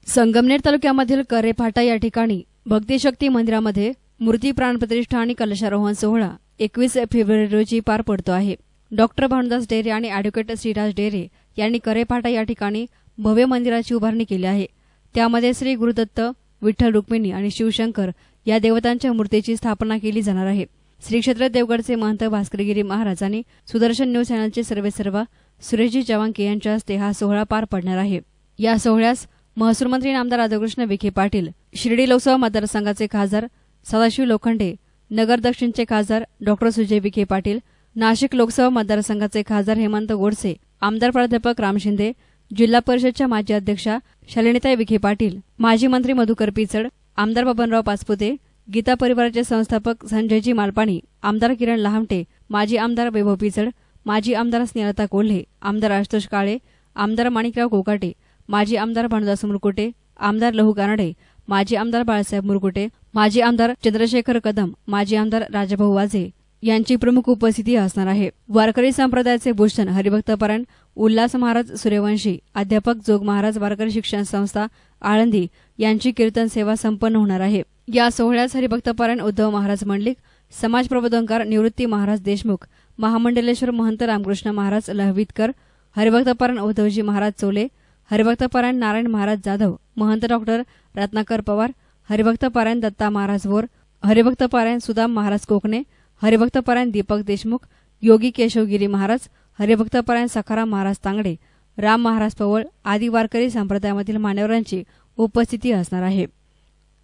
संगमनेर तालुक्यामधील करेफाटा या ठिकाणी भक्तिशक्ती मंदिरामध्ये मूर्ती प्राणप्रतिष्ठा आणि कलशारोहण सोहळा 21 फेब्रुवारी रोजी पार पडतो आहे। डॉक्टर भानुदास डेरे आणि ॲडव्होकेट श्रीराज डेरे यांनी करेफाटा या ठिकाणी भव्य मंदिराची उभारणी केली आहे। त्यामध्ये श्री गुरुदत्त, विठ्ठल रुक्मिणी आणि शिवशंकर या देवतांच्या मूर्तीची स्थापना केली जाणार आहे। श्री क्षेत्र देवगडचे महंत भास्करगिरी महाराज आणि सुदर्शन न्यूज चॅनलचे सर्वेसर्वा सुरेशजी चव्हाणके यांच्या हस्ते हा सोहळा पार पडणार आहे। या सोहळ्यास महसूल मंत्री नामदार राधाकृष्ण विखे पाटील, शिर्डी लोकसभा मतदारसंघाचे खासदार सदाशिव लोखंडे, नगर दक्षिणचे खासदार डॉक्टर सुजय विखे पाटील, नाशिक लोकसभा मतदारसंघाचे खासदार हेमंत गोडसे, आमदार प्राध्यापक राम शिंदे, जिल्हा परिषदच्या माजी अध्यक्षा शालिनीताई विखे पाटील, माजी मंत्री मधुकर पिचड, आमदार बबनराव पाचपुते, गीता परिवाराचे संस्थापक संजयजी मालपाणी, आमदार किरण लहामटे, माजी आमदार वैभव पिचड, माजी आमदार स्नेहलता कोल्हे, आमदार आशुतोष काळे, आमदार माणिकराव कोकाटे, माजी आमदार भानुदास मुरकुटे, आमदार लहू कानडे, माजी आमदार बाळासाहेब मुरकुटे, माजी आमदार चंद्रशेखर कदम, माजी आमदार राजाभाऊ वाजे यांची प्रमुख उपस्थिती असणार आहे। वारकरी संप्रदायाचे भूषण हरिभक्तपरायण उल्हास महाराज सूर्यवंशी, अध्यापक जोग महाराज वारकरी शिक्षण संस्था आळंदी यांची कीर्तन सेवा संपन्न होणार आहे। या सोहळ्यास हरिभक्तपरायण उद्धव महाराज मंडलिक, समाज प्रबोधनकार निवृत्ती महाराज देशमुख, महामंडलेश्वर महंत रामकृष्ण महाराज लहवीतकर, हरिभक्तपरायण उद्धवजी महाराज चोले, हरिभक्तपरायण नारायण महाराज जाधव, महंत डॉक्टर रत्नाकर पवार, हरिभक्तपरायण दत्ता महाराज बोर, हरिभक्तपरायण सुदाम महाराज कोकणे, हरिभक्तपरायण दीपक देशमुख, योगी केशवगिरी महाराज, हरिभक्तपरायण सखाराम महाराज तांगडे, राम महाराज पवळ आदी वारकरी संप्रदायामधील मान्यवरांची उपस्थिती असणार आहे।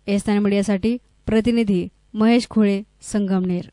एस9 मीडियासाठी प्रतिनिधी महेश खोळे, संगमनेर।